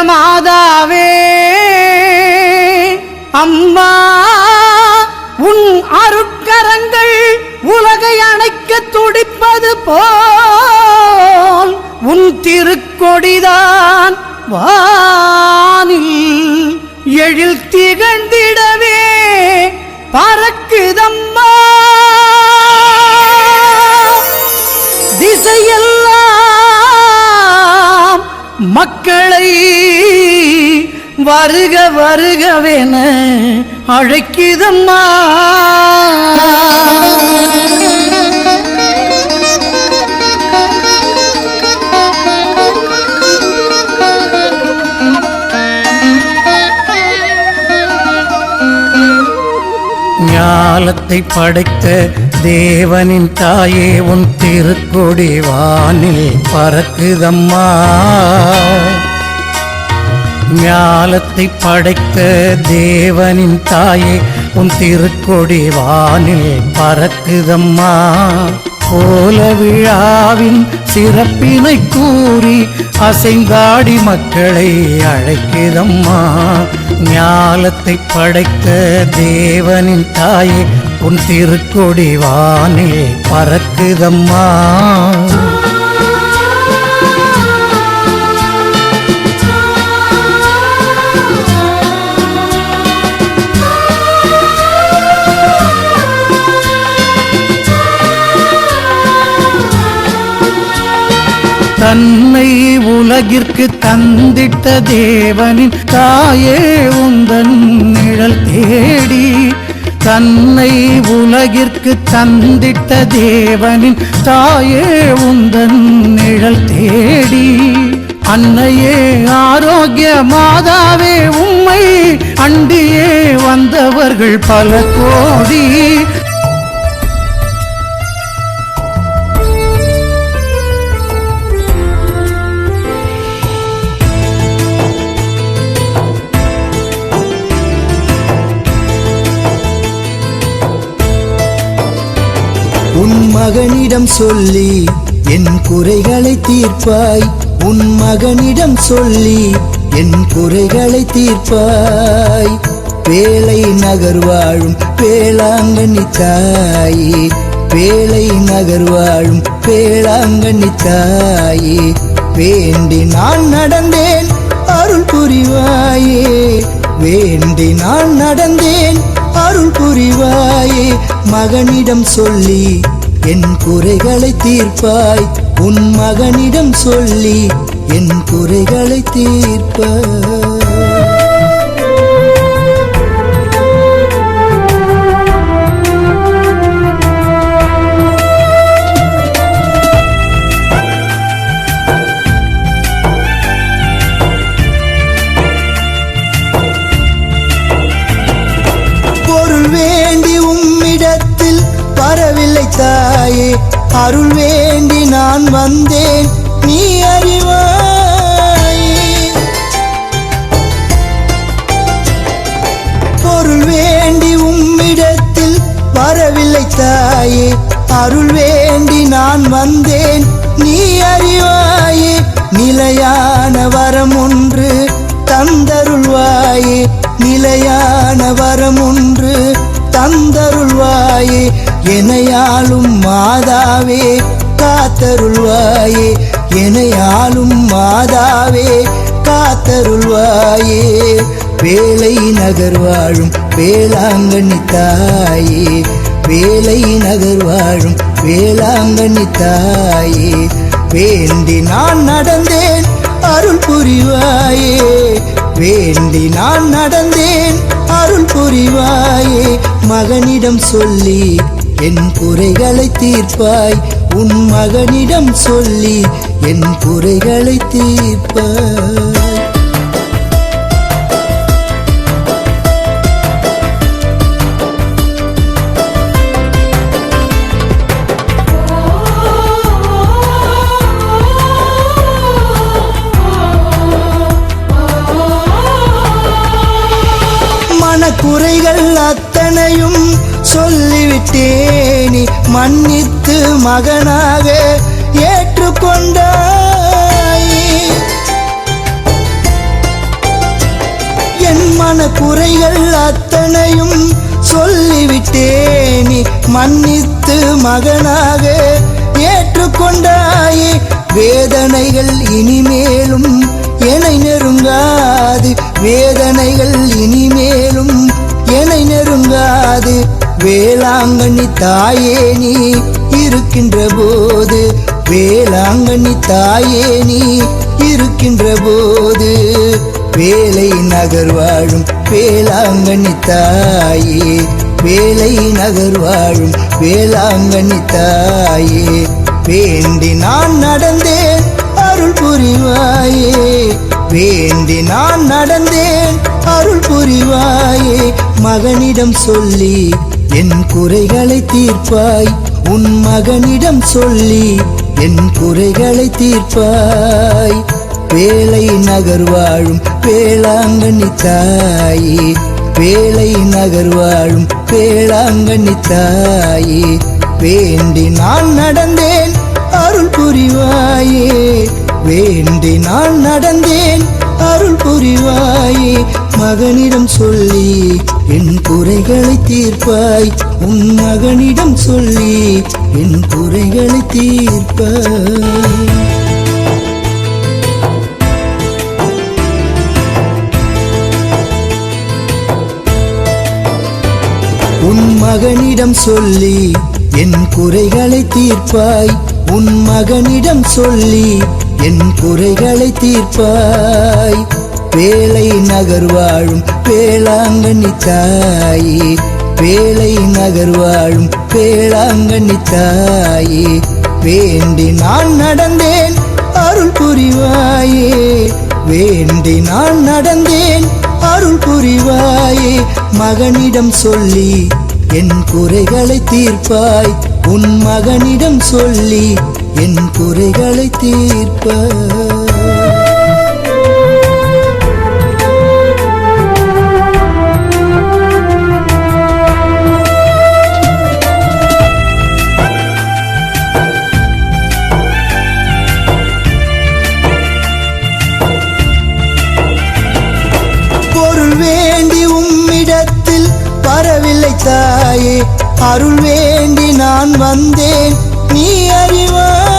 மாதாவே அம்மா உன் அருட்கரங்கள் உலகை அணைக்க துடிப்பது போல் உன் திருக்கொடிதான் வானில் எழில் திகழ்ந்திடவே பறக்குதம்மா. திசையெல்லாம் மக்களை வருக வருகவென அழைக்குதம்மா. ஞாலத்தை படைத்த தேவனின் தாயே உன் திருக்கொடி வானில் பறக்குதம்மா. ஞாலத்தை படைத்த தேவனின் தாயே உன் திருக்கொடி வானில் பறக்குதம்மா. கோல விழாவின் சிறப்பினை கூறி அசைந்தாடி மக்களை அழைக்குதம்மா. ஞாலத்தை படைத்த தேவனின் தாயே உன் திருக்கொடி வானில் பறக்குதம்மா. தன்னை உலகிற்கு தந்திட்ட தேவனின் தாயே உந்தன் நிழல் தேடி. தன்னை உலகிற்கு தந்திட்ட தேவனின் தாயே உந்தன் நிழல் தேடி. அன்னையே ஆரோக்கிய மாதாவே உம்மை அண்டியே வந்தவர்கள் பல கோடி. உன் மகனிடம் சொல்லி என் குறைகளை தீர்ப்பாய். உன் மகனிடம் சொல்லி என் குறைகளை தீர்ப்பாய். வேலை நகர் வாழும் வேளாங்கண்ணி தாயே, வேலை நகர் வாழும் வேளாங்கண்ணி தாயே, வேண்டி நான் நடந்தேன் அருள் புரிவாயே. வேண்டி நான் நடந்தேன் அருள் புரிவாயே. மகனிடம் சொல்லி என் குறைகளை தீர்ப்பாய். உன் மகனிடம் சொல்லி என் குறைகளை தீர்ப்பாய். வரவில்லை தாயே, அருள் வேண்டி நான் வந்தேன் நீ அறிவாயே. பொருள் வேண்டி உம்மிடத்தில் வரவில்லை தாயே, அருள் வேண்டி நான் வந்தேன் நீ அறிவாயே. நிலையான வரம் ஒன்று தந்தருள்வாயே, நிலையான வரம் ஒன்று தந்தருள்வாயே. எனையாளும் மாதாவே காத்தருள்வாயே, எனையாளும் மாதாவே காத்தருள்வாயே. வேலை நகர் வாழும் வேளாங்கண்ணி தாயே, வேலை நகர் வாழும் வேளாங்கண்ணி தாயே, வேண்டி நான் நடந்தேன் அருள் புரிவாயே. வேண்டி நான் நடந்தேன் அருள் புரிவாயே. மகனிடம் சொல்லி என் குறைகளை தீர்ப்பாய். உன் மகனிடம் சொல்லி என் குறைகளை தீர்ப்பாய். மனக்குறைகள் அத்தனையும் சொல்லிவிட்டேனே, மன்னித்து மகனாக ஏற்றுக்கொண்டாய். அத்தனையும் சொல்லிவிட்டேன், நீ மன்னித்து மகனாக ஏற்றுக்கொண்டாயே. வேதனைகள் இனிமேலும் என்னை நெருங்காது, வேதனைகள் இனிமேலும் என்னை நெருங்காது. வேளாங்கண்ணி தாயே நீ இருக்கின்ற போது, வேளாங்கண்ணி தாயே நீ இருக்கின்ற போது, வேலை நகர் வாழும் வேளாங்கண்ணி தாயே, வேலை நகர் வாழும் வேளாங்கண்ணி தாயே. வேண்டி நான் நடந்தேன் அருள் புரிவாயே, வேண்டி நான் நடந்தேன் அருள் புரிவாயே. மகனிடம் சொல்லி என் குறைகளை தீர்ப்பாய், உன் மகனிடம் சொல்லி என் குறைகளை தீர்ப்பாய். வேலை நகர் வாழும் வேளாங்கண்ணி தாயே, வேலை நகர் வாழும் வேளாங்கண்ணி தாயே. வேண்டி நான் நடந்தேன் அருள் புரிவாயே, வேண்டி நான் நடந்தேன் அருள் புரிவாயே. மகனிடம் சொல்லி என் குறைகளை தீர்ப்பாய், உன் மகனிடம் சொல்லி என் குறைகளை தீர்ப்பாய். உன் மகனிடம் சொல்லி என் குறைகளை தீர்ப்பாய், உன் மகனிடம் சொல்லி என் குறைகளை தீர்ப்பாய். வேலை நகர் வாழும் வேளாங்கண்ணி தாயே, வேலை நகர் வாழும் வேளாங்கண்ணி தாயே. வேண்டி நான் நடந்தேன் அருள் புரிவாயே, வேண்டி நான் நடந்தேன் அருள் புரிவாயே. மகனிடம் சொல்லி என் குறைகளை தீர்ப்பாய், உன் மகனிடம் சொல்லி என் குறைகளை தீர்ப்பாய். பொருள் வேண்டி உம்மிடத்தில் வரவில்லை தாயே, அருள் வேண்டி நான் வந்தேன், நீ அறிவாய்.